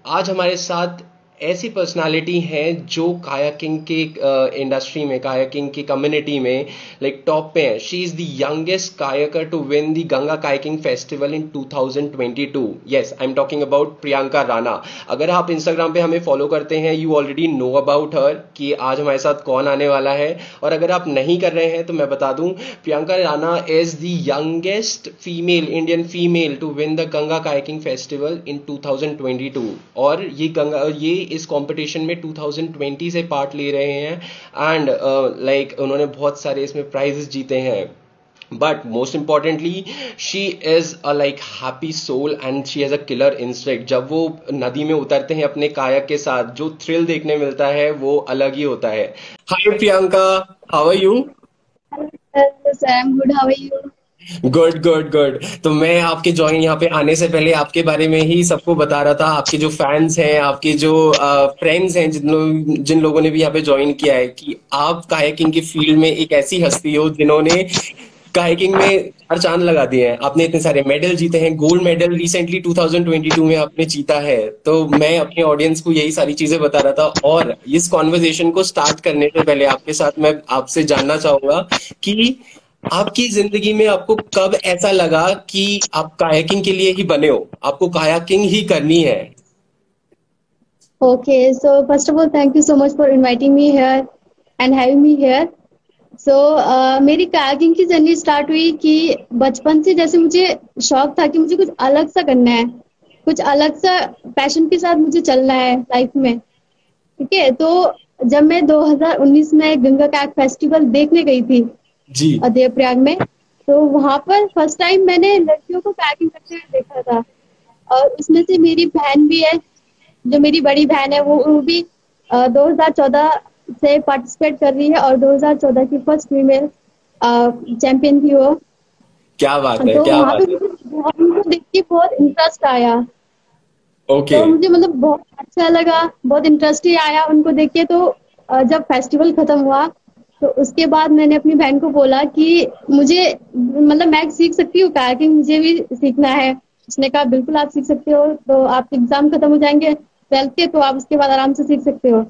आज हमारे साथ ऐसी पर्सनालिटी हैं जो कायाकिंग के इंडस्ट्री में, कायाकिंग की कम्युनिटी में लाइक टॉप पे हैं। She is the youngest kayaker to win the Ganga kayaking festival in 2022। Yes, I am talking about Priyanka Rana. अगर आप इंस्टाग्राम पे हमें फॉलो करते हैं, you already know about her कि आज हमारे साथ कौन आने वाला है। और अगर आप नहीं कर रहे हैं तो मैं बता दूं, Priyanka Rana is the youngest female, Indian female to win the Ganga kayaking festival in 2022। और ये इस कंपटीशन में 2020 से पार्ट ले रहे हैं। एंड लाइक उन्होंने बहुत सारे इसमें प्राइजेस जीते हैं। But most importantly, she is a like happy soul and she has a killer instinct. जब वो नदी में उतरते हैं अपने काया के साथ, जो थ्रिल देखने मिलता है वो अलग ही होता है। Hi Priyanka, how are you? Hello, Sam. Good. How are you? Good good good. तो मैं आपके ज्वाइन यहाँ पे आने से पहले आपके बारे में ही सबको बता रहा था। आपके जो फैंस हैं, आपके जो फ्रेंड्स हैं, जिन लोगों ने भी यहाँ पे ज्वाइन किया है, कि आप कायाकिंग की फील्ड में एक ऐसी हस्ती हो जिन्होंने कायाकिंग में चार चांद लगा दिए हैं। आपने इतने सारे मेडल जीते हैं, गोल्ड मेडल रिसेंटली 2022 में आपने जीता है। तो मैं अपने ऑडियंस को यही सारी चीजें बता रहा था। और इस कॉन्वर्जेशन को स्टार्ट करने से पहले आपके साथ मैं आपसे जानना चाहूंगा कि आपकी जिंदगी में आपको कब ऐसा लगा कि आप कायाकिंग के लिए ही बने हो, आपको कायाकिंग ही करनी है? Okay. So first of all, thank you so much for inviting me here and having me here. So मेरी kayaking की जर्नी स्टार्ट हुई कि बचपन से जैसे मुझे शौक था कि मुझे कुछ अलग सा करना है, कुछ अलग सा पैशन के साथ मुझे चलना है लाइफ में। ठीक है। तो जब मैं 2019 में गंगा कायाक फेस्टिवल देखने गई थी जी। देवप्रयाग में, तो वहां पर फर्स्ट टाइम मैंने लड़कियों को कायाकिंग करते हुए देखा था। और उसमें से मेरी बहन भी है, जो मेरी बड़ी बहन है, वो भी 2014 से पार्टिसिपेट कर रही है और 2014 की फर्स्ट फीमेल चैंपियन थी वो। क्या बात है, तो क्या वहां पे बात है। मुझे उनको देख के बहुत इंटरेस्ट आया। ओके। तो मुझे मतलब बहुत अच्छा लगा, बहुत इंटरेस्ट ही आया उनको देख के। तो जब फेस्टिवल खत्म हुआ तो उसके बाद मैंने अपनी बहन को बोला कि मुझे मतलब मैं सीख सकती हूँ कायाकिंग, मुझे भी सीखना है। उसने कहा बिल्कुल आप सीख सकते हो, तो आपके एग्जाम खत्म हो जाएंगे 12th के, तो आप उसके बाद आराम से सीख सकते हो।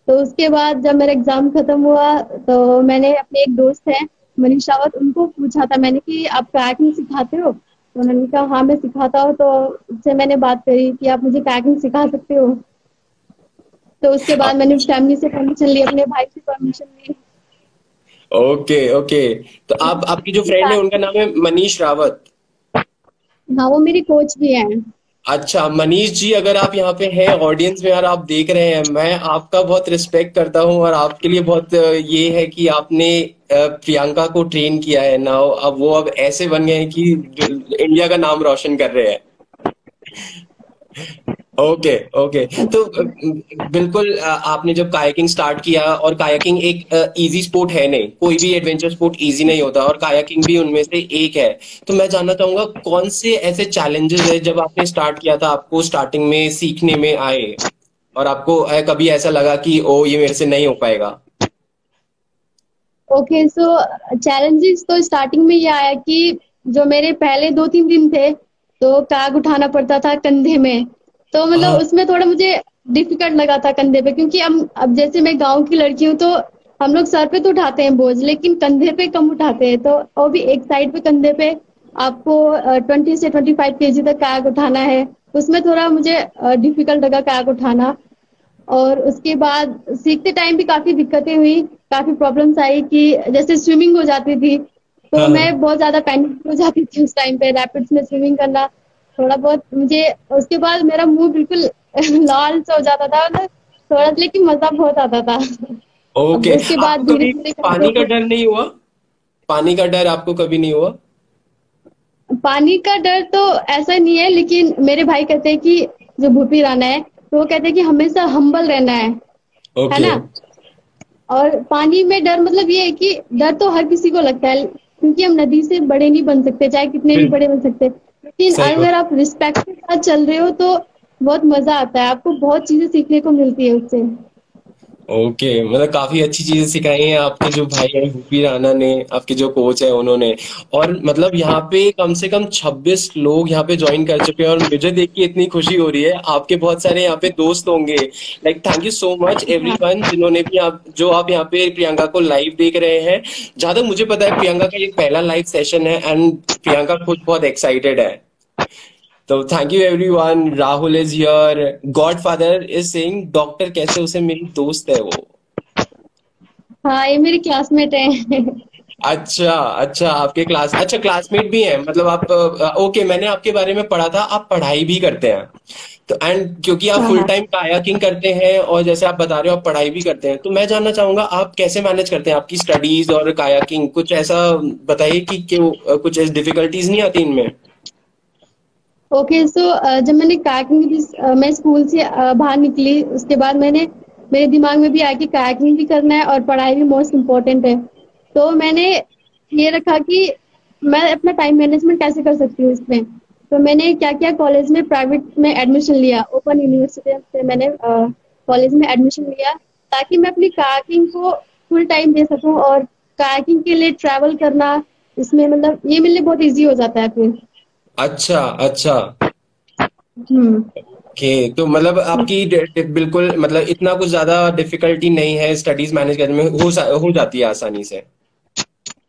तो उसके बाद जब मेरा एग्जाम खत्म हुआ तो मैंने अपने एक दोस्त है मनीष रावत, उनको पूछा था मैंने कि आप कायाकिंग सिखाते हो? तो उन्होंने कहा हाँ मैं सिखाता हूँ। तो उससे मैंने बात करी कि आप मुझे कायाकिंग सिखा सकते हो। तो उसके बाद मैंने फैमिली से परमिशन ली, अपने भाई से परमिशन ली। Okay okay. तो आप, आपकी जो फ्रेंड है उनका नाम है मनीष रावत? हाँ, वो मेरी कोच भी है। अच्छा मनीष जी, अगर आप यहाँ पे हैं ऑडियंस में और आप देख रहे हैं, मैं आपका बहुत रिस्पेक्ट करता हूँ और आपके लिए बहुत ये है कि आपने प्रियंका को ट्रेन किया है ना। अब वो अब ऐसे बन गए हैं कि इंडिया का नाम रोशन कर रहे हैं। Okay okay. तो बिल्कुल आपने जब कायाकिंग स्टार्ट किया, और कायाकिंग एक इजी स्पोर्ट है नहीं, कोई भी एडवेंचर स्पोर्ट इजी नहीं होता, और कायाकिंग भी उनमें से एक है। तो मैं जानना चाहूंगा कौन से ऐसे चैलेंजेस है जब आपने स्टार्ट किया था, आपको स्टार्टिंग में सीखने में आए, और आपको कभी ऐसा लगा कि ओ ये मेरे से नहीं हो पाएगा? ओके। सो चैलेंजेस तो स्टार्टिंग में ये आया कि जो मेरे पहले 2-3 दिन थे तो काग उठाना पड़ता था कंधे में। तो मतलब हाँ। उसमें थोड़ा मुझे डिफिकल्ट लगा था कंधे पे, क्योंकि अब जैसे मैं गांव की लड़की हूँ तो हम लोग सर पे तो उठाते हैं बोझ, लेकिन कंधे पे कम उठाते हैं। तो वो भी एक साइड पे कंधे पे आपको 20 से 25 केजी तक काग उठाना है। उसमें थोड़ा मुझे डिफिकल्ट लगा काग उठाना। और उसके बाद सीखते टाइम भी काफी दिक्कतें हुई, काफी प्रॉब्लम्स आई कि जैसे स्विमिंग हो जाती थी तो हाँ मैं हाँ। बहुत ज्यादा पैनिक हो जाती थी उस टाइम पे रैपिड्स में स्विमिंग करना। थोड़ा बहुत मुझे उसके बाद मेरा मुंह बिल्कुल लाल सा हो जाता था, मतलब थोड़ा, लेकिन मजा बहुत आता था। अब ओके। उसके बाद आपको धीरे कभी धीरे करके पानी का डर नहीं हुआ? पानी का डर आपको कभी नहीं हुआ? पानी का डर तो ऐसा नहीं है, लेकिन मेरे भाई कहते हैं कि जो भूपी राणा है तो वो कहते हैं कि हमेशा हम्बल रहना है ओके। ना। और पानी में डर मतलब ये है कि डर तो हर किसी को लगता है, क्योंकि हम नदी से बड़े नहीं बन सकते, चाहे कितने भी बिल्कुल। बड़े बन सकते। लेकिन सही बात। अगर आप रिस्पेक्ट के साथ चल रहे हो तो बहुत मजा आता है, आपको बहुत चीजें सीखने को मिलती है उससे। ओके, मतलब काफी अच्छी चीजें सिखाई हैं आपके जो भाई हैं भूपी राणा ने, आपके जो कोच है उन्होंने। और मतलब यहाँ पे कम से कम 26 लोग यहाँ पे ज्वाइन कर चुके हैं, और मुझे देख के इतनी खुशी हो रही है। आपके बहुत सारे यहाँ पे दोस्त होंगे। Like thank you so much हाँ एवरीवन, जिन्होंने भी आप यहाँ पे प्रियंका को लाइव देख रहे हैं। जहां तक मुझे पता है प्रियंका का ये पहला लाइव सेशन है, एंड प्रियंका खुद बहुत एक्साइटेड है। तो thank you everyone, Rahul is here, godfather is saying doctor कैसे, उसे मेरी दोस्त है वो। हाँ, ये मेरी क्लासमेट है। अच्छा अच्छा, आपके क्लास, अच्छा क्लासमेट भी हैं, मतलब आप ओके, मैंने आपके बारे में पढ़ा था आप पढ़ाई भी करते हैं। तो एंड क्योंकि आप हाँ फुल हाँ। टाइम कायाकिंग करते हैं और जैसे आप बता रहे हो आप पढ़ाई भी करते हैं, तो मैं जानना चाहूंगा आप कैसे मैनेज करते हैं आपकी स्टडीज और कायाकिंग, कुछ ऐसा बताइए कि क्यों कुछ ऐसी डिफिकल्टीज नहीं आती इनमें। ओके, सो जब मैंने कायाकिंग भी मैं स्कूल से बाहर निकली, उसके बाद मेरे दिमाग में भी आया कि कायाकिंग भी करना है और पढ़ाई भी मोस्ट इम्पोर्टेंट है। तो मैंने ये रखा कि मैं अपना टाइम मैनेजमेंट कैसे कर सकती हूँ इसमें। तो मैंने क्या किया, कॉलेज में प्राइवेट में एडमिशन लिया, ओपन यूनिवर्सिटी से मैंने कॉलेज में एडमिशन लिया, ताकि मैं अपनी कायाकिंग को फुल टाइम दे सकूं। और कायाकिंग के लिए ट्रैवल करना, इसमें मतलब ये मेरे लिए बहुत इजी हो जाता है फिर। अच्छा अच्छा। हम्म। ओके, तो मतलब आपकी बिल्कुल मतलब इतना कुछ ज्यादा डिफिकल्टी नहीं है स्टडीज मैनेज करने में, हो जाती है आसानी से।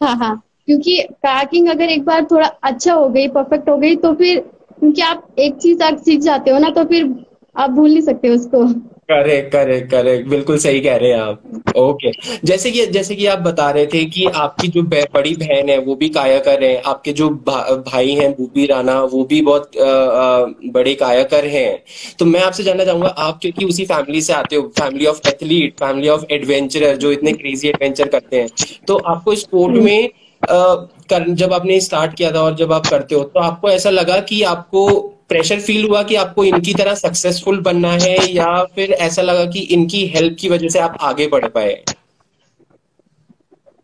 हाँ हाँ, क्योंकि पैकिंग अगर एक बार थोड़ा अच्छा हो गई, परफेक्ट हो गई, तो फिर क्योंकि आप एक चीज अगर सीख जाते हो ना, तो फिर आप भूल नहीं सकते उसको। करेक्ट करेक्ट करेक्ट, बिल्कुल सही कह रहे हैं आप। ओके, जैसे कि आप बता रहे थे कि आपकी जो बड़ी बहन है वो भी कायाकर है, आपके जो भाई हैं भूपी राणा वो भी बहुत बड़े कायाकर हैं। तो मैं आपसे जानना चाहूंगा, आप क्योंकि उसी फैमिली से आते हो, family of athlete, family of adventurer जो इतने क्रेजी एडवेंचर करते हैं, तो आपको स्पोर्ट हम्म। में जब आपने स्टार्ट किया था और जब आप करते हो, तो आपको ऐसा लगा कि आपको प्रेशर फील हुआ कि आपको इनकी तरह सक्सेसफुल बनना है, या फिर ऐसा लगा कि इनकी हेल्प की वजह से आप आगे बढ़ पाए।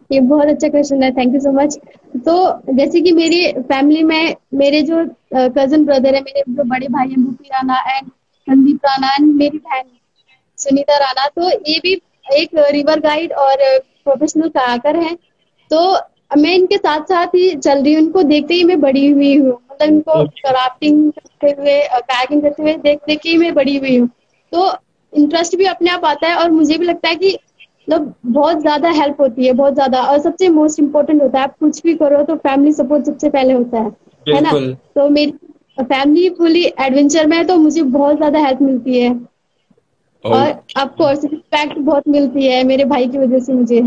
ये बहुत अच्छा क्वेश्चन है, थैंक यू सो मच। तो जैसे कि मेरी फैमिली में मेरे जो कजन ब्रदर है, मेरे जो बड़े भाई हैं भूपी राणा एंड संदीप राणा, एंड मेरी बहन सुनीता राणा, तो ये भी एक रिवर गाइड और प्रोफेशनल कायाकर हैं। तो मैं इनके साथ साथ ही चल रही हूँ, उनको देखते ही मैं बड़ी हुई हूँ, मतलब इनको क्राफ्टिंग करते हुए, कायाकिंग करते हुए देख देख के ही मैं बड़ी हुई हूँ। तो इंटरेस्ट भी अपने आप आता है, और मुझे भी लगता है कि मतलब बहुत ज्यादा हेल्प होती है, बहुत ज्यादा। और सबसे मोस्ट इम्पोर्टेंट होता है, आप कुछ भी करो तो फैमिली सपोर्ट सबसे पहले होता है ना। बिल्कुल। तो मेरी फैमिली फुली एडवेंचर में है, तो मुझे बहुत ज्यादा हेल्प मिलती है। और ओके। ऑफ कोर्स रिस्पेक्ट बहुत मिलती है मेरे भाई की वजह से मुझे।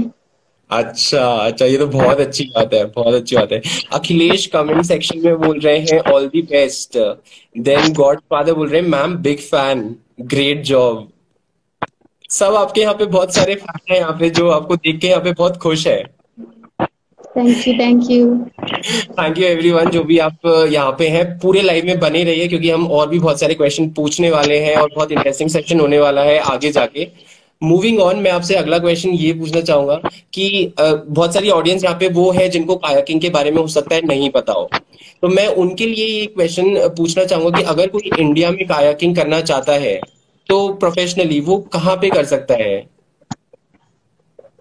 अच्छा अच्छा, ये तो बहुत अच्छी बात है, बहुत अच्छी बात है। अखिलेश कमेंट सेक्शन में बोल रहे हैं all the best. Then godfather बोल रहे हैं ma'am big fan, great job. सब आपके यहाँ पे बहुत सारे फैन हैं यहाँ पे जो आपको देख के यहाँ पे बहुत खुश है। Thank you, thank you. Thank you everyone, जो भी आप यहाँ पे हैं पूरे लाइव में बने रहिए, क्योंकि हम और भी बहुत सारे क्वेश्चन पूछने वाले हैं और बहुत इंटरेस्टिंग सेक्शन होने वाला है आगे जाके। मूविंग ऑन, मैं आपसे अगला क्वेश्चन ये पूछना चाहूंगा कि बहुत सारी ऑडियंस यहाँ पे वो है जिनको कायाकिंग के बारे में हो सकता है नहीं पता हो, तो मैं उनके लिए ये क्वेश्चन पूछना चाहूंगा कि अगर कोई इंडिया में कायाकिंग करना चाहता है तो प्रोफेशनली वो कहाँ पे कर सकता है।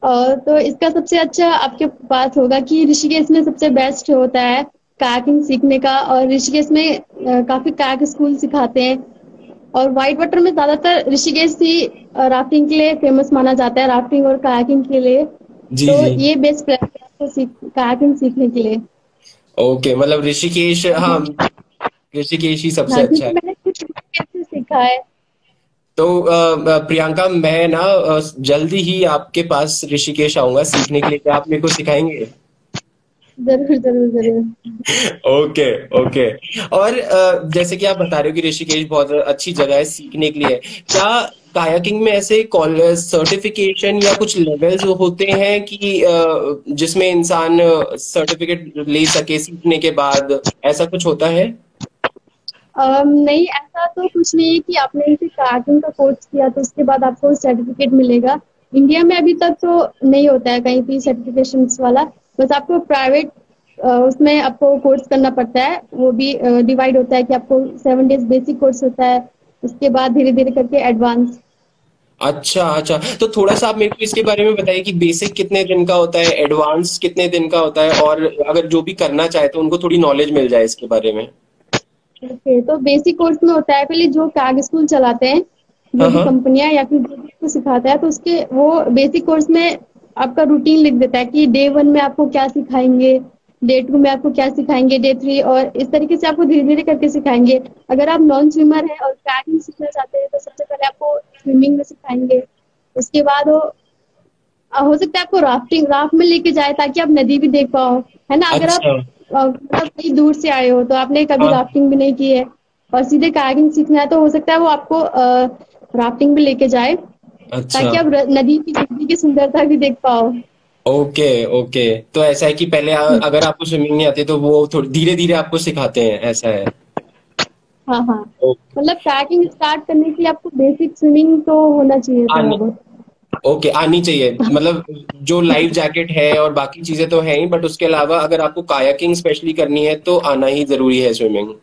तो इसका सबसे अच्छा आपके पास होगा कि ऋषिकेश में सबसे बेस्ट होता है कायाकिंग सीखने का। और ऋषिकेश में काफी कायाक स्कूल सिखाते हैं। और व्हाइट वाटर में ज्यादातर ऋषिकेश ही राफ्टिंग के लिए फेमस माना जाता है, राफ्टिंग और कायाकिंग के लिए। जी तो जी। ये बेस्ट प्लेस है आपको कायाकिंग सीखने के लिए। ओके, मतलब ऋषिकेश, हाँ, ऋषिकेश ही सबसे हाँ, अच्छा क्योंकि है। मैंने कुछ ऋषिकेश से सीखा है। तो प्रियंका, मैं ना जल्दी ही आपके पास ऋषिकेश आऊंगा सीखने के लिए, क्या आप मेरे को सिखाएंगे। जरूर जरूर जरूर। Okay okay. और जैसे कि आप बता रहे हो कि ऋषिकेश बहुत अच्छी जगह है सीखने के लिए, क्या कायाकिंग में ऐसे कॉलेज सर्टिफिकेशन या कुछ लेवल्स होते हैं कि जिसमें इंसान सर्टिफिकेट ले सके सीखने के बाद, ऐसा कुछ होता है। नहीं, ऐसा तो कुछ नहीं है कि आपने इनसे कायाकिंग का कोर्स किया तो उसके बाद आपको सर्टिफिकेट मिलेगा। इंडिया में अभी तक तो नहीं होता है कहीं भी सर्टिफिकेशन वाला। बस आपको प्राइवेट उसमें आपको कोर्स करना पड़ता है, वो भी डिवाइड होता है कि आपको 7 डेज बेसिक कोर्स होता है, उसके बाद धीरे धीरे करके एडवांस। अच्छा अच्छा, तो थोड़ा सा आप मेरे को इसके बारे में बताइए कि बेसिक कितने दिन का होता है, एडवांस कितने दिन का होता है, और अगर जो भी करना चाहे तो उनको थोड़ी नॉलेज मिल जाए इसके बारे में। ओके, तो बेसिक कोर्स में होता है पहले जो कैग स्कूल चलाते हैं, जो हाँ भी हाँ। कंपनियां या फिर जो भी आपको सिखाता है, तो उसके वो बेसिक कोर्स में आपका रूटीन लिख देता है कि डे वन में आपको क्या सिखाएंगे, डे टू में आपको क्या सिखाएंगे, डे थ्री, और इस तरीके से आपको धीरे धीरे करके सिखाएंगे। अगर आप नॉन स्विमर हैं और कैग सीखना चाहते हैं तो सबसे पहले आपको स्विमिंग में सिखाएंगे। उसके बाद वो हो सकता है आपको राफ्ट में लेके जाए ताकि आप नदी भी देख पाओ, है ना। अगर आप अच्छा। मतलब कहीं दूर से आए हो तो आपने कभी हाँ। राफ्टिंग भी नहीं की है और सीधे कायाकिंग सीखना है, तो हो सकता है वो आपको राफ्टिंग भी लेके जाए अच्छा। ताकि आप नदी की सुंदरता भी देख पाओ। ओके ओके, तो ऐसा है कि पहले अगर आपको स्विमिंग नहीं आती तो वो थोड़ी धीरे धीरे आपको सिखाते हैं, ऐसा है। हाँ हाँ, ओ, मतलब कायाकिंग स्टार्ट करने के लिए आपको बेसिक स्विमिंग तो होना चाहिए थोड़ा आनी बहुत। ओके, आनी चाहिए मतलब। जो लाइफ जैकेट है और बाकी चीजें तो हैं ही, बट उसके अलावा अगर आपको कायाकिंग स्पेशली करनी है तो आना ही जरूरी है स्विमिंग।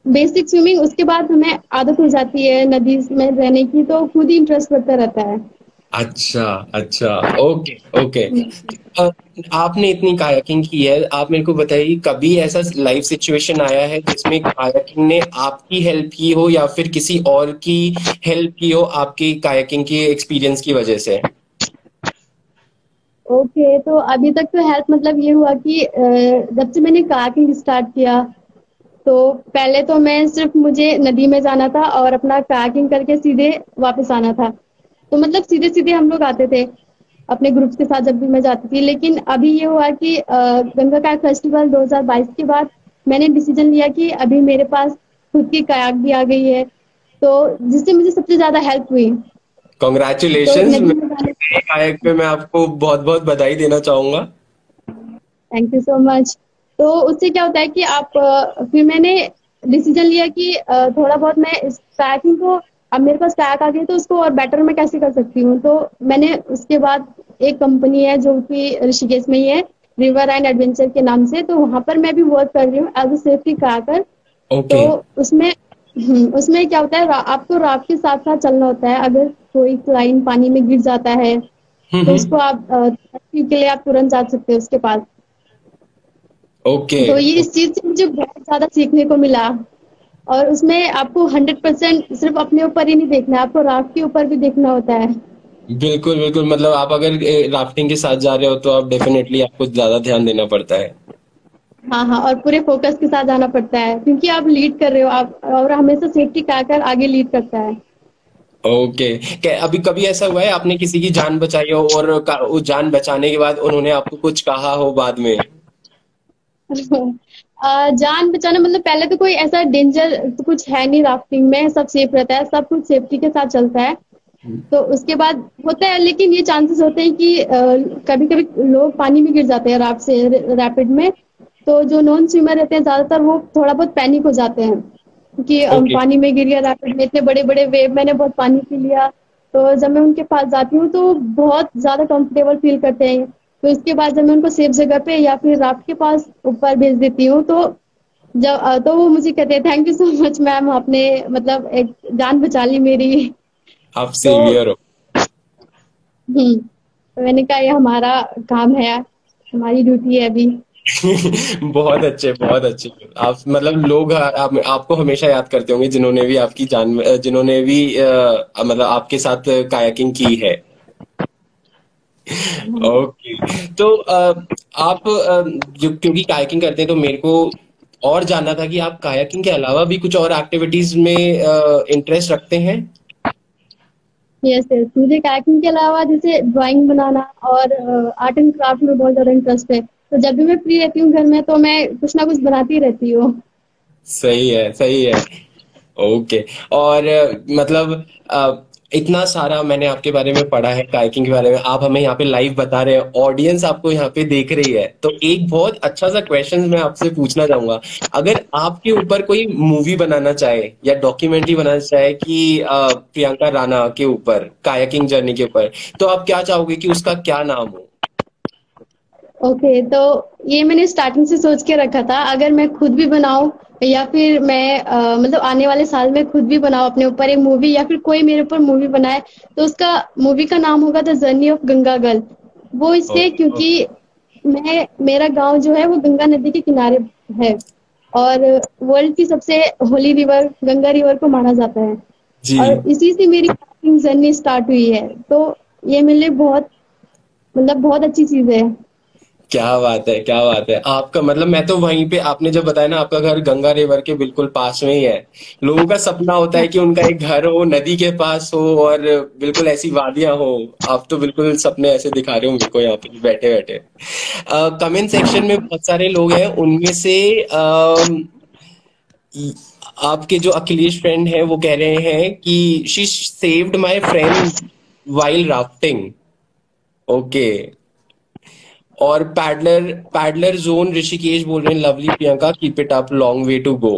बेसिक स्विमिंग, उसके बाद हमें आदत हो जाती है नदी में रहने की, तो खुद ही इंटरेस्ट बढ़ता रहता है। अच्छा अच्छा। Okay okay. अ, आपने इतनी कायाकिंग की है, आप मेरे को बताइए कभी ऐसा लाइफ सिचुएशन आया है जिसमें कायाकिंग ने आपकी हेल्प की हो या फिर किसी और की हेल्प की हो आपकी कायाकिंग के एक्सपीरियंस की वजह से? ओके, तो अभी तक तो हेल्प मतलब ये हुआ कि जब से मैंने कायाकिंग स्टार्ट किया, तो पहले तो मैं सिर्फ मुझे नदी में जाना था और अपना कायाकिंग करके सीधे वापस आना था। तो मतलब सीधे सीधे हम लोग आते थे अपने ग्रुप्स के साथ जब भी मैं जाती थी। लेकिन अभी ये हुआ कि गंगा कायाक फेस्टिवल 2022 के बाद मैंने डिसीजन लिया कि अभी मेरे पास खुद की कायाक भी आ गई है, तो जिससे मुझे सबसे ज्यादा हेल्प हुई। तो कॉन्ग्रेचुलेशंस। नदी में जाने नए कायाक पे मैं आपको बहुत बहुत बधाई देना चाहूंगा। Thank you so much. तो उससे क्या होता है कि आप फिर मैंने डिसीजन लिया कि थोड़ा बहुत मैं इस कायाकिंग को, अब मेरे पास कायाक आ गई तो उसको और बेटर मैं कैसे कर सकती हूँ। तो मैंने उसके बाद एक कंपनी है जो कि ऋषिकेश में ही है, रिवर एंड एडवेंचर के नाम से, तो वहां पर मैं भी वर्क कर रही हूँ एज अ सेफ्टी कायाकर। तो ओके। उसमें उसमें क्या होता है, आपको राफ्ट के साथ साथ चलना होता है। अगर कोई क्लाइंट पानी में गिर जाता है तो उसको हम्म। आप rescue के लिए आप तुरंत जा सकते हो उसके पास। ओके। तो ये इस चीज से मुझे बहुत ज्यादा सीखने को मिला। और उसमें आपको 100% सिर्फ अपने ऊपर ही नहीं देखना है, आपको राफ्ट के ऊपर भी देखना होता है। बिल्कुल बिल्कुल, मतलब आप अगर राफ्टिंग के साथ जा रहे हो तो आप डेफिनेटली आपको ज्यादा ध्यान देना पड़ता है। हाँ हाँ, और पूरे फोकस के साथ जाना पड़ता है क्योंकि आप लीड कर रहे हो आप, और हमेशा सेफ्टी का कर आगे लीड करता है। ओके। क्या अभी कभी ऐसा हुआ है आपने किसी की जान बचाई हो और वो जान बचाने के बाद उन्होंने आपको कुछ कहा हो बाद में? जान बचाना मतलब पहले तो कोई ऐसा डेंजर तो कुछ है नहीं, राफ्टिंग में सब सेफ रहता है, सब कुछ सेफ्टी के साथ चलता है। तो उसके बाद होता है, लेकिन ये चांसेस होते हैं कि कभी कभी लोग पानी में गिर जाते हैं राफ्ट से रैपिड में। तो जो नॉन स्विमर रहते हैं ज्यादातर वो थोड़ा बहुत पैनिक हो जाते हैं कि ओके। पानी में गिर गया रैपिड में, इतने बड़े बड़े वेव, मैंने बहुत पानी पी लिया। तो जब मैं उनके पास जाती हूँ तो बहुत ज्यादा कंफर्टेबल फील करते हैं। तो इसके बाद जब मैं उनको सेफ जगह पे या फिर राफ्ट के पास ऊपर भेज देती हूँ, तो जब तो वो मुझे कहते हैं thank you so much ma'am, आपने मतलब एक जान बचा ली मेरी। आप तो सेवियर हो। तो मैंने कहा ये हमारा काम है, हमारी ड्यूटी है अभी। बहुत अच्छे बहुत अच्छे। आप मतलब लोग आपको हमेशा याद करते होंगे जिन्होंने भी आपकी जान, जिन्होंने भी मतलब आपके साथ कायाकिंग की है। ओके, तो आप क्योंकि कायाकिंग करते हैं तो मेरे को और जानना था कि आप कायाकिंग के अलावा भी कुछ और एक्टिविटीज में इंटरेस्ट रखते हैं? यस यस, मुझे काइकिंग के अलावा जैसे ड्राइंग बनाना और आर्ट एंड क्राफ्ट में बहुत ज्यादा इंटरेस्ट है। तो जब भी मैं फ्री रहती हूँ घर में तो मैं कुछ ना कुछ बनाती रहती हूँ। सही है सही है। ओके। और मतलब इतना सारा मैंने आपके बारे में पढ़ा है, काइकिंग के बारे में, आप हमें यहाँ पे लाइव बता रहे हैं, ऑडियंस आपको यहाँ पे देख रही है, तो एक बहुत अच्छा सा क्वेश्चन मैं आपसे पूछना चाहूंगा। अगर आपके ऊपर कोई मूवी बनाना चाहे या डॉक्यूमेंट्री बनाना चाहे कि प्रियंका राणा के ऊपर, कायाकिंग जर्नी के ऊपर, तो आप क्या चाहोगे कि उसका क्या नाम हो? ओके, तो ये मैंने स्टार्टिंग से सोच के रखा था, अगर मैं खुद भी बनाऊं या फिर मैं मतलब आने वाले साल में खुद भी बनाऊं अपने ऊपर एक मूवी, या फिर कोई मेरे ऊपर मूवी बनाए, तो उसका मूवी का नाम होगा the journey of Ganga girl. वो इसलिए ओ, क्योंकि मैं मेरा गांव जो है वो गंगा नदी के किनारे है, और वर्ल्ड की सबसे होली रिवर गंगा रिवर को माना जाता है, जी। और इसी से मेरी जर्नी स्टार्ट हुई है। तो ये मेरे लिए बहुत मतलब बहुत अच्छी चीज है। क्या बात है, क्या बात है। आपका मतलब, मैं तो वहीं पे, आपने जब बताया ना आपका घर गंगा रिवर के बिल्कुल पास में ही है, लोगों का सपना होता है कि उनका एक घर हो नदी के पास हो और बिल्कुल ऐसी वादियां हो। आप तो बिल्कुल सपने ऐसे दिखा रहे हो मेरे को यहाँ पे बैठे बैठे। कमेंट सेक्शन में बहुत सारे लोग हैं, उनमें से आपके जो अखिलेश फ्रेंड हैं वो कह रहे हैं कि she saved my friend while rafting. Okay. और पैडलर पैडलर जोन ऋषिकेश बोल रहे हैं, lovely Priyanka, keep it up, long way to go.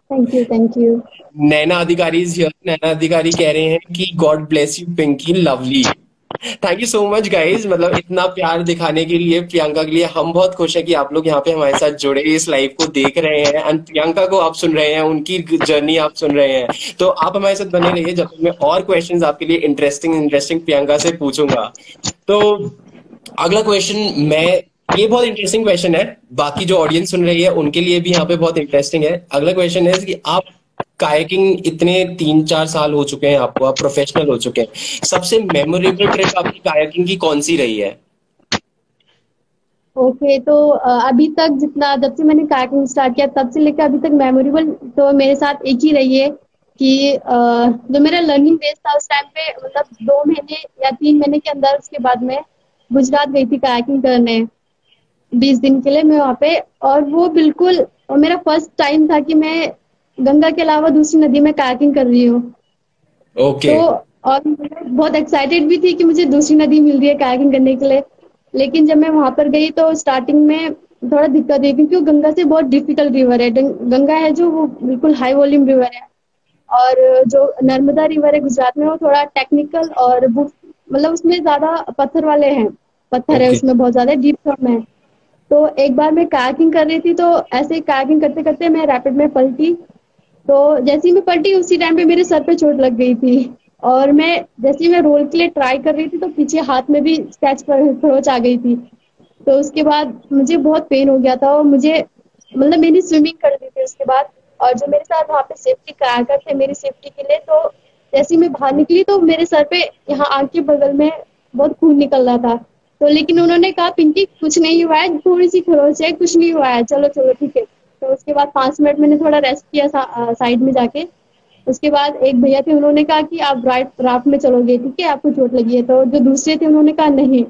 Thank you, thank you. Naina Adhikari is here. Naina Adhikari कह रहे हैं कि god bless you Pinky, lovely. Thank you so much guys, मतलब इतना प्यार दिखाने के लिए प्रियंका के लिए। हम बहुत खुश हैं कि आप लोग यहाँ पे हमारे साथ जुड़े, इस लाइव को देख रहे हैं एंड प्रियंका को आप सुन रहे हैं, उनकी जर्नी आप सुन रहे हैं। तो आप हमारे साथ बने रहिए जब तक मैं और क्वेश्चंस आपके लिए इंटरेस्टिंग इंटरेस्टिंग प्रियंका से पूछूंगा। तो अगला क्वेश्चन मैं, ये बहुत इंटरेस्टिंग क्वेश्चन है, बाकी जो ऑडियंस सुन रही है उनके लिए भी यहाँ पे बहुत इंटरेस्टिंग है। अगला क्वेश्चन है कि आप कायाकिंग इतने 3-4 साल हो चुके हैं आपको, आप प्रोफेशनल हो चुके हैं, सबसे मेमोरेबल ट्रिप आपकी कायाकिंग की कौन सी रही है? ओके, तो अभी तक जितना, जब से मैंने कायाकिंग स्टार्ट किया तब से लेकर अभी तक मेमोरेबल तो मेरे साथ एक ही रही है कि जो मेरा लर्निंग फेज था उस टाइम पे, मतलब 2 महीने या 3 महीने के अंदर, उसके बाद मैं गुजरात गई थी कायाकिंग करने 20 दिन के लिए मैं वहाँ पे। और वो बिल्कुल, और मेरा फर्स्ट टाइम था कि मैं गंगा के अलावा दूसरी नदी में कायाकिंग कर रही हूँ। ओके। तो और मैं बहुत एक्साइटेड भी थी कि मुझे दूसरी नदी मिल रही है कायाकिंग करने के लिए। लेकिन जब मैं वहां पर गई तो स्टार्टिंग में थोड़ा दिक्कत हुई, क्योंकि वो गंगा से बहुत डिफिकल्ट रिवर है। गंगा है जो वो बिल्कुल हाई वॉल्यूम रिवर है, और जो नर्मदा रिवर है गुजरात में वो थोड़ा टेक्निकल और मतलब उसमें ज्यादा पत्थर वाले हैं, पत्थर है ओके। उसमें बहुत ज्यादा डीप में। तो एक बार मैं कायाकिंग कर रही थी, तो ऐसे ही कायाकिंग करते करते मैं रैपिड में पलटी। तो जैसे ही मैं पलटी उसी टाइम पे मेरे सर पे चोट लग गई थी, और मैं जैसे ही मैं रोल के लिए ट्राई कर रही थी तो पीछे हाथ में भी स्क्रैच पर खरोच आ गई थी। तो उसके बाद मुझे बहुत पेन हो गया था, और मुझे मतलब मेरी स्विमिंग कर दी थी उसके बाद। और जो मेरे साथ वहाँ पे सेफ्टी कराकर थे मेरी सेफ्टी के लिए, तो जैसे ही मैं बाहर निकली तो मेरे सर पे यहाँ आंख के बगल में बहुत खून निकल रहा था। तो लेकिन उन्होंने कहा पिंकी कुछ नहीं हुआ है, थोड़ी सी खरोच है, कुछ नहीं हुआ है, चलो चलो ठीक है। तो उसके बाद 5 मिनट मैंने थोड़ा रेस्ट किया साइड में जाके। उसके बाद एक भैया थे, उन्होंने कहा कि आप राफ्ट में चलोगे, ठीक है, आपको चोट लगी है। तो जो दूसरे थे उन्होंने कहा नहीं,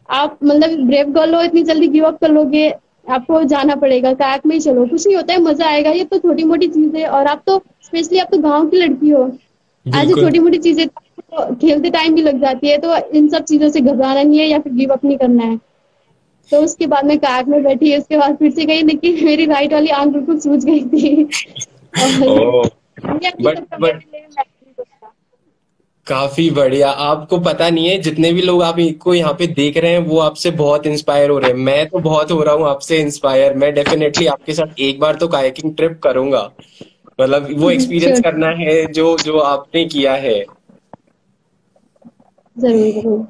आप मतलब ब्रेव गर्ल हो, इतनी जल्दी गिव अप कर लोगे, आपको जाना पड़ेगा, कायाक में ही चलो, कुछ नहीं होता है, मजा आएगा, ये तो छोटी मोटी चीज है, और आप तो स्पेशली आप तो गाँव की लड़की हो, आज ये बिल्कुल। छोटी मोटी चीजें तो खेलते टाइम भी लग जाती है, तो इन सब चीजों से घबराना नहीं है या फिर गिव अप नहीं करना है। तो उसके बाद मैं कायाक में बैठी, उसके बाद फिर से गई, लेकिन मेरी राइट वाली आंख बिल्कुल सूज गई थी। और ओ, ये अभी बट तक का बट मेरे लिए महसूस होता है। काफी बढ़िया। आपको पता नहीं है, जितने भी लोग आपको यहाँ पे देख रहे हैं वो आपसे बहुत इंस्पायर हो रहे हैं। मैं तो बहुत हो रहा हूँ आपसे इंस्पायर। मैं डेफिनेटली आपके साथ एक बार तो कायाकिंग ट्रिप करूंगा, मतलब वो एक्सपीरियंस श्योर, करना है जो जो आपने किया है। जरूर जरूर।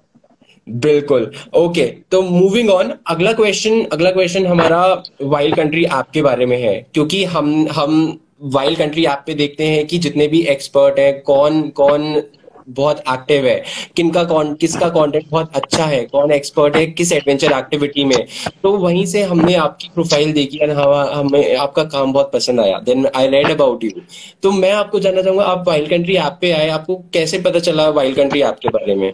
बिल्कुल। ओके, तो मूविंग ऑन, अगला क्वेश्चन हमारा वाइल्ड कंट्री ऐप के बारे में है, क्योंकि हम वाइल्ड कंट्री ऐप पे देखते हैं कि जितने भी एक्सपर्ट हैं, कौन कौन बहुत एक्टिव है, किसका कंटेंट बहुत अच्छा है, कौन एक्सपर्ट है किस एडवेंचर एक्टिविटी में। तो वहीं से हमने आपकी प्रोफाइल देखी और हमें आपका काम बहुत पसंद आया, then I read about you. तो मैं आपको जानना चाहूंगा, आप वाइल्ड कंट्री ऐप पे आए, आपको कैसे पता चला वाइल्ड कंट्री ऐप के बारे में?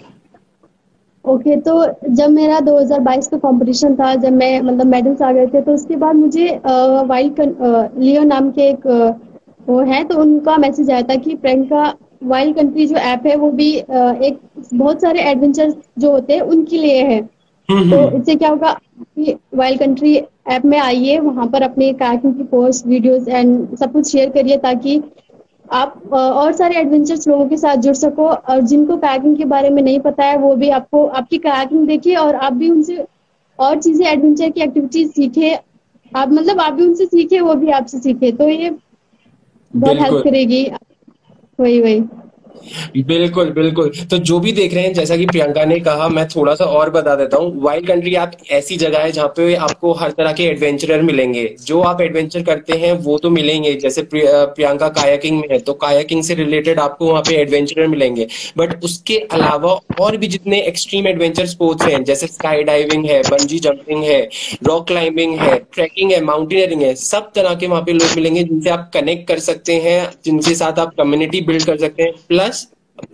ओके, तो जब मेरा 2022 का कंपटीशन था, जब मैं मतलब मेडल्स आ गए थे, तो उसके बाद मुझे वाइल्ड लियो नाम के एक वो है, तो उनका मैसेज आया था कि प्रियंका, वाइल्ड कंट्री जो ऐप है वो भी एक बहुत सारे एडवेंचर जो होते हैं उनके लिए है। तो हम्म। इससे क्या होगा कि वाइल्ड कंट्री ऐप में आइए, वहां पर अपने कायाकिंग की पोस्ट वीडियोस एंड सब कुछ शेयर करिए, ताकि आप और सारे एडवेंचर्स लोगों के साथ जुड़ सको, और जिनको कायाकिंग के बारे में नहीं पता है वो भी आपको आपकी कायाकिंग देखिए, और आप भी उनसे और चीजें एडवेंचर की एक्टिविटीज सीखे, आप मतलब आप भी उनसे सीखे, वो भी आपसे सीखे, तो ये बहुत हेल्प बिल्कुल करेगी। वही वही। बिल्कुल बिल्कुल। तो जो भी देख रहे हैं, जैसा कि प्रियंका ने कहा, मैं थोड़ा सा और बता देता हूँ। वाइल्ड कंट्री आप ऐसी जगह है जहाँ पे आपको हर तरह के एडवेंचरर मिलेंगे। जो आप एडवेंचर करते हैं वो तो मिलेंगे, जैसे प्रियंका कायाकिंग में है तो कायाकिंग से रिलेटेड आपको वहाँ पे एडवेंचरर मिलेंगे। बट उसके अलावा और भी जितने एक्सट्रीम एडवेंचर स्पोर्ट्स हैं, जैसे स्काई डाइविंग है, बंजी जंपिंग है, रॉक क्लाइंबिंग है, ट्रैकिंग है, माउंटेनियरिंग है, सब तरह के वहाँ पे लोग मिलेंगे जिनसे आप कनेक्ट कर सकते हैं, जिनके साथ आप कम्युनिटी बिल्ड कर सकते हैं। प्लस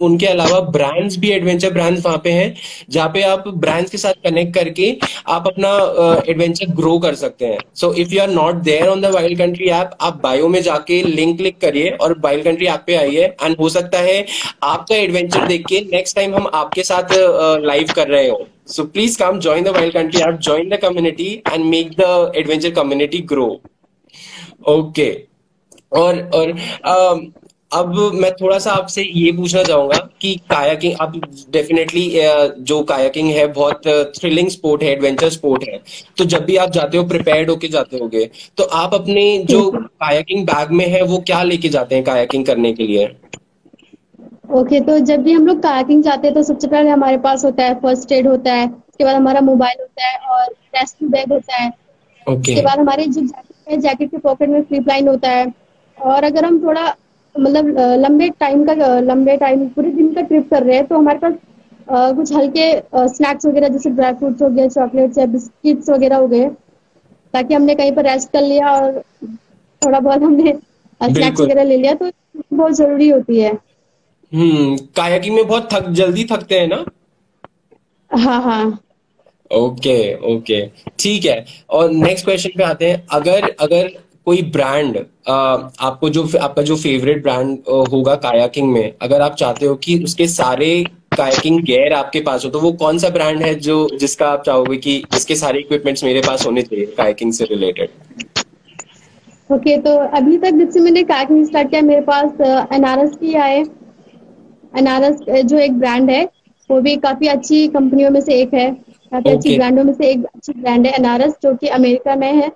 उनके अलावा ब्रांड्स भी, एडवेंचर ब्रांड्स वहां पे हैं, जहाँ पे आप ब्रांड्स के साथ कनेक्ट करके आप अपना एडवेंचर ग्रो कर सकते हैं। So if you are not there on the wild country app, आप बायो में जाके लिंक क्लिक करिए और वाइल्ड कंट्री ऐप पे आइए, एंड हो सकता है आपका एडवेंचर देख के नेक्स्ट टाइम हम आपके साथ लाइव कर रहे हो। So please come join the wild country app, join the community and make the adventure community grow. Okay. और अब मैं थोड़ा सा आपसे ये पूछना चाहूंगा कि कायाकिंग, अब डेफिनेटली जो कायाकिंग है बहुत थ्रिलिंग स्पोर्ट है, एडवेंचर स्पोर्ट है। तो जब भी आप जाते हो प्रिपेयर्ड होके जाते होगे, तो आप अपने जो ठीक है। कायाकिंग बैग में है वो क्या लेके जाते हैं कायाकिंग करने के लिए? ओके, तो जब भी हम लोग कायाकिंग जाते हैं तो सबसे पहले हमारे पास होता है फर्स्ट एड होता है, उसके बाद हमारा मोबाइल होता है और रेस्क्यू बैग होता है। ओके। उसके बाद हमारे जो जैकेट है, जैकेट के पॉकेट में फ्लिप लाइन होता है। और अगर हम थोड़ा मतलब लंबे टाइम पूरे दिन का ट्रिप कर रहे हैं तो हमारे पास कुछ हल्के स्नैक्स वगैरह जैसे ड्राई फ्रूट्स हो गए, चॉकलेट्स या बिस्किट्स वगैरह हो गए, ताकि हमने कहीं पर रेस्ट कर लिया और थोड़ा बहुत हमने स्नैक्स बिल्कुल। वगैरह ले लिया, तो बहुत जरूरी होती है। कायाकिंग में बहुत थक जल्दी थकते हैं ना? हाँ हाँ। Okay okay. ठीक है। और नेक्स्ट क्वेश्चन पे आते हैं। अगर अगर कोई ब्रांड, आपको जो आपका जो फेवरेट ब्रांड होगा कायाकिंग में, अगर आप चाहते हो कि उसके सारे कायाकिंग गियर आपके पास हो, तो वो कौन सा ब्रांड है जो जिसका आप चाहोगे कि इसके सारे इक्विपमेंट्स मेरे पास होने चाहिए कायाकिंग से रिलेटेड? ओके, तो अभी तक जब से मैंने कायाकिंग स्टार्ट किया मेरे पास एनआरएस की आए। एनआरएस जो एक ब्रांड है, वो भी काफी अच्छी कंपनियों में से एक है, काफी अच्छी ओके ब्रांडों में से एक अच्छी ब्रांड है एनआरएस, जो कि अमेरिका में है।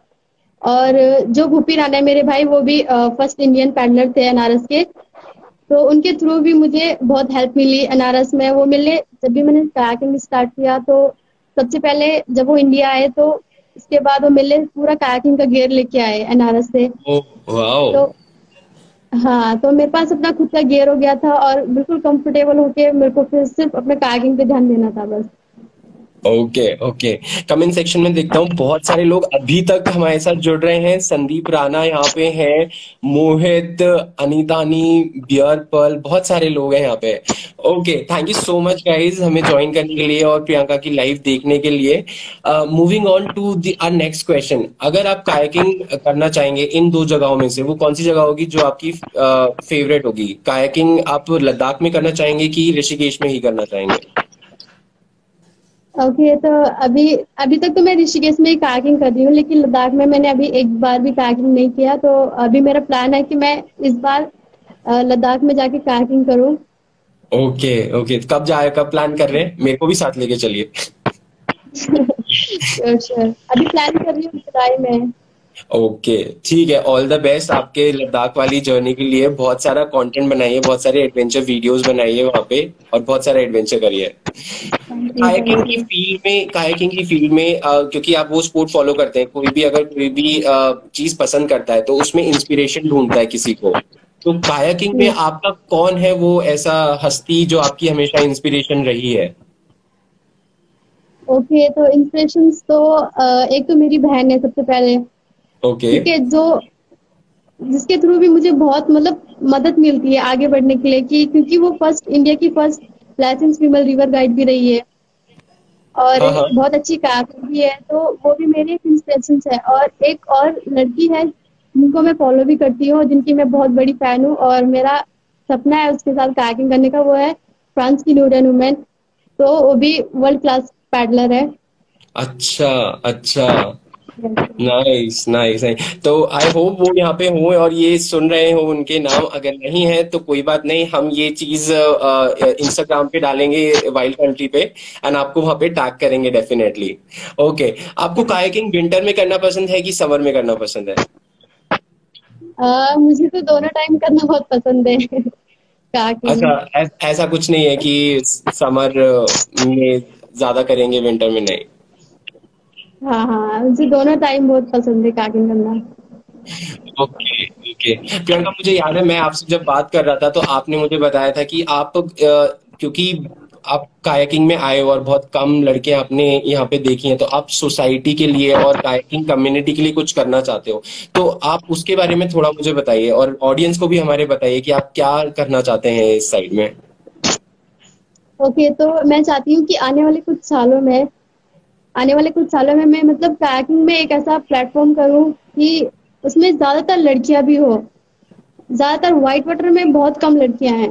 और जो भूपी राणा है मेरे भाई, वो भी फर्स्ट इंडियन पैडलर थे एनआरएस के। तो उनके थ्रू भी मुझे बहुत हेल्प मिली एनआरएस में। वो मिले जब भी मैंने कायाकिंग स्टार्ट किया, तो सबसे पहले जब वो इंडिया आए तो उसके बाद वो मिले पूरा कायाकिंग का गियर लेके आए एनआरएस से। Oh wow. तो हाँ, तो मेरे पास अपना खुद का गियर हो गया था और बिल्कुल कंफर्टेबल होके मेरे को फिर सिर्फ अपने कायाकिंग पे ध्यान देना था बस। Okay okay. कमेंट सेक्शन में देखता हूँ बहुत सारे लोग अभी तक हमारे साथ जुड़ रहे हैं। संदीप राणा यहाँ पे हैं, मोहित, अनीतानी, बियर पर्ल, बहुत सारे लोग हैं यहाँ पे। Okay, thank you so much guys हमें ज्वाइन करने के लिए और प्रियंका की लाइव देखने के लिए। Moving on to the our next question. अगर आप कायाकिंग करना चाहेंगे इन दो जगहों में से, वो कौन सी जगह होगी जो आपकी फेवरेट होगी? कायाकिंग आप लद्दाख में करना चाहेंगे कि ऋषिकेश में ही करना चाहेंगे? ओके, तो अभी अभी तक तो मैं ऋषिकेश में ही कायाकिंग कर रही हूँ, लेकिन लद्दाख में मैंने अभी एक बार भी कायाकिंग नहीं किया। तो अभी मेरा प्लान है कि मैं इस बार लद्दाख में जाके कायाकिंग करूँ। Okay okay. कब जाए, कब प्लान कर रहे हैं? मेरे को भी साथ लेके चलिए। श्योर श्योर, अभी प्लान कर रही हूँ जुलाई में। ओके ठीक है। ऑल द बेस्ट आपके लद्दाख वाली जर्नी के लिए। बहुत सारा कंटेंट बनाइए, बहुत सारे एडवेंचर वीडियोस बनाइए वहां पे, और बहुत सारा एडवेंचर करिए। थैंक यू कायाकिंग थैंक की यू। फील्ड में, क्योंकि आप वो स्पोर्ट फॉलो करते हैं, कोई भी अगर कोई भी चीज पसंद करता है तो उसमें इंस्पिरेशन ढूंढता है किसी को। तो कायाकिंग में आपका कौन है वो ऐसा हस्ती जो आपकी हमेशा इंस्पिरेशन रही है? ओके, तो इंस्पिरेशंस तो एक तो मेरी बहन है सबसे पहले। ओके। ठीक है, जो जिसके थ्रू भी मुझे बहुत मतलब मदद मिलती है आगे बढ़ने के लिए, कि क्योंकि वो फर्स्ट इंडिया की first license female river guide भी रही है और हाँ हाँ। बहुत अच्छी कार भी है। तो वो भी मेरी एक इंस्पिरेशन है। और एक और लड़की है जिनको मैं फॉलो भी करती हूँ, जिनकी मैं बहुत बड़ी फैन हूँ और मेरा सपना है उसके साथ कायाकिंग करने का, वो है फ्रांस की न्यूडन वुमेन। तो वो भी वर्ल्ड क्लास पैडलर है। अच्छा अच्छा। Nice nice. तो आई होप वो यहाँ पे हों और ये सुन रहे हो उनके नाम, अगर नहीं है तो कोई बात नहीं, हम ये चीज इंस्टाग्राम पे डालेंगे वाइल्ड कंट्री पे, एंड आपको वहां पे टैग करेंगे डेफिनेटली। ओके, आपको कायाकिंग विंटर में करना पसंद है कि समर में करना पसंद है? मुझे तो दोनों टाइम करना बहुत पसंद है। अच्छा, काकिंग। ऐसा कुछ नहीं है कि समर में ज्यादा करेंगे विंटर में नहीं? हाँ हाँ, मुझे दोनों टाइम बहुत पसंद है काकिंग करना। Okay okay. प्रियंका, मुझे याद है मैं आपसे जब बात कर रहा था तो आपने मुझे बताया था कि आप क्योंकि आप कायाकिंग में आए हो और बहुत कम लड़के आपने यहाँ पे देखी हैं, तो आप सोसाइटी के लिए और कायाकिंग कम्युनिटी के लिए कुछ करना चाहते हो। तो आप उसके बारे में थोड़ा मुझे बताइए और ऑडियंस को भी हमारे बताइए कि आप क्या करना चाहते हैं इस साइड में। ओके, तो मैं चाहती हूँ कि आने वाले कुछ सालों में मैं मतलब कायाकिंग में एक ऐसा प्लेटफॉर्म करूँ कि उसमें ज्यादातर लड़कियां भी हो। ज्यादातर व्हाइट वाटर में बहुत कम लड़कियां हैं।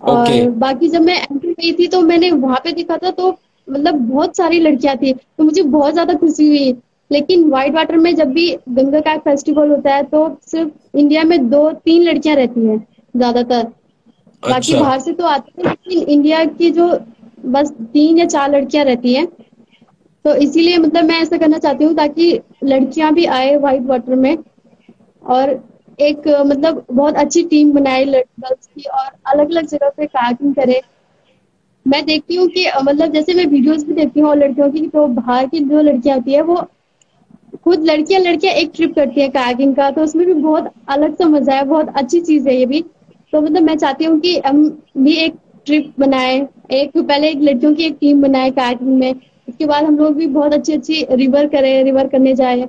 ओके। और बाकी जब मैं एंट्री गई थी तो मैंने वहां पे देखा था, तो मतलब बहुत सारी लड़कियां थी, तो मुझे बहुत ज्यादा खुशी हुई। लेकिन व्हाइट वाटर में जब भी गंगा का फेस्टिवल होता है तो सिर्फ इंडिया में 2-3 लड़कियां रहती हैं ज्यादातर। बाकी अच्छा। बाहर से तो आते हैं, लेकिन इंडिया की जो बस 3 या 4 लड़कियां रहती हैं। तो इसीलिए मतलब मैं ऐसा करना चाहती हूँ ताकि लड़कियां भी आए व्हाइट वाटर में, और एक मतलब बहुत अच्छी टीम बनाए गर्ल्स की, और अलग अलग जगह पे कायाकिंग करे। मैं देखती हूँ कि मतलब जैसे मैं वीडियोस भी देखती हूँ और लड़कियों की, तो बाहर की जो लड़कियां होती है वो खुद लड़कियां लड़कियां एक ट्रिप करती है कायाकिंग का, तो उसमें भी बहुत अलग सा मजा है, बहुत अच्छी चीज है ये भी। तो मतलब मैं चाहती हूँ कि हम भी एक ट्रिप बनाए, पहले एक लड़कियों की एक टीम बनाए कायाकिंग में, उसके बाद हम लोग भी बहुत अच्छी अच्छी रिवर करने जाए।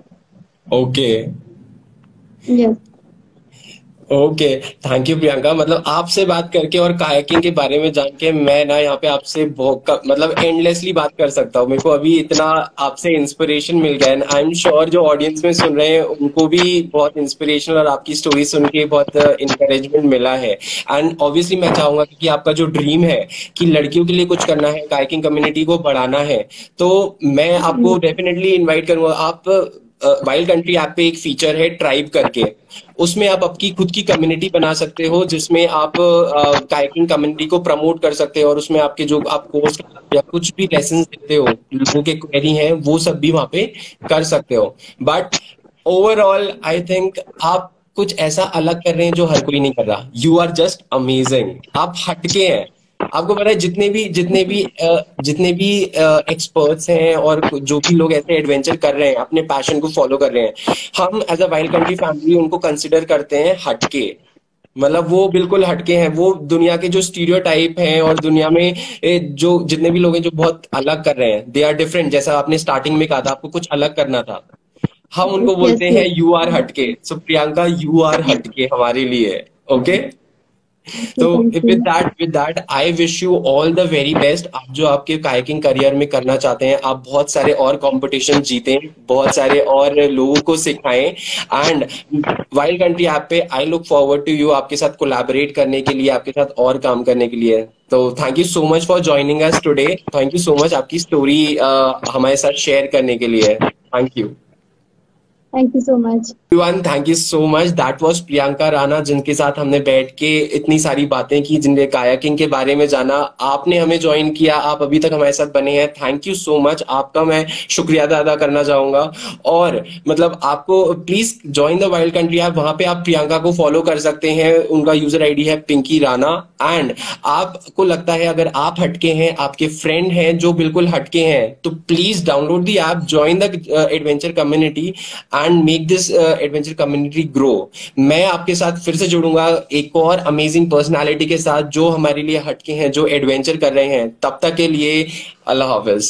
Okay yes. Okay. Thank you Priyanka, मतलब आपसे बात करके और कायाकिंग के बारे में जान के मैं ना यहाँ पे आपसे बहुत मतलब एंडलेसली बात कर सकता हूँ। मेरे को अभी इतना आपसे इंस्पिरेशन मिल गया, एंड आई एम श्योर जो ऑडियंस में सुन रहे हैं उनको भी बहुत इंस्पिरेशनल और आपकी स्टोरी सुन के बहुत इंकरेजमेंट मिला है। एंड ऑब्वियसली मैं चाहूंगा कि आपका जो ड्रीम है कि लड़कियों के लिए कुछ करना है, कायाकिंग कम्युनिटी को बढ़ाना है, तो मैं आपको डेफिनेटली इन्वाइट करूंगा। आप वाइल्ड कंट्री ऐप पे एक फीचर है ट्राइब करके, उसमें आप आपकी खुद की कम्युनिटी बना सकते हो जिसमें आप कायाकिंग कम्युनिटी को प्रमोट कर सकते हो, और उसमें आपके जो आप कोर्स या कुछ भी लेसन देते हो, लोगों के क्वेरी हैं वो सब भी वहां पे कर सकते हो। बट ओवरऑल आई थिंक आप कुछ ऐसा अलग कर रहे हैं जो हर कोई नहीं कर रहा। यू आर जस्ट अमेजिंग, आप हटके हैं। आपको पता है जितने भी एक्सपर्ट्स हैं और जो भी लोग ऐसे एडवेंचर कर रहे हैं, अपने पैशन को फॉलो कर रहे हैं, हम as a wild country family उनको कंसिडर करते हैं हटके। मतलब वो बिल्कुल हटके हैं, वो दुनिया के जो स्टीरियोटाइप हैं और दुनिया में जो जितने भी लोग हैं जो बहुत अलग कर रहे हैं, दे आर डिफरेंट। जैसा आपने स्टार्टिंग में कहा था आपको कुछ अलग करना था, हम उनको यस बोलते हैं यस। यू आर हटके। सो प्रियंका, यू आर हटके हमारे लिए। ओके। तो thank you. With that I wish you all the very best. आप जो आपके कायाकिंग करियर में करना चाहते हैं, आप बहुत सारे और कंपटीशन जीतें, बहुत सारे और लोगों को सिखाएं, एंड वाइल्ड कंट्री ऐप पे I look forward to you आपके साथ कोलैबोरेट करने के लिए, आपके साथ और काम करने के लिए। तो thank you so much for joining us today. Thank you so much आपकी स्टोरी हमारे साथ शेयर करने के लिए। Thank you. Thank you so much. Everyone, thank you so much. That was Priyanka Rana, जिनके साथ हमने बैठ के इतनी सारी बातें की, जिनने कायाकिंग के बारे में जाना। आपने हमें ज्वाइन किया, आप अभी तक हमारे साथ बने हैं, थैंक यू सो मच। आपका मैं शुक्रिया अदा करना चाहूंगा। और मतलब आपको please join the wild country app, वहां पे आप प्रियंका को फॉलो कर सकते हैं। उनका यूजर आईडी है पिंकी राणा। एंड आपको लगता है अगर आप हटके हैं, आपके फ्रेंड हैं जो बिल्कुल हटके हैं, तो please download the app, join the adventure community and make this adventure community grow. मैं आपके साथ फिर से जुड़ूंगा एक और अमेजिंग पर्सनालिटी के साथ जो हमारे लिए हटके हैं, जो एडवेंचर कर रहे हैं। तब तक के लिए अल्लाह हाफिज।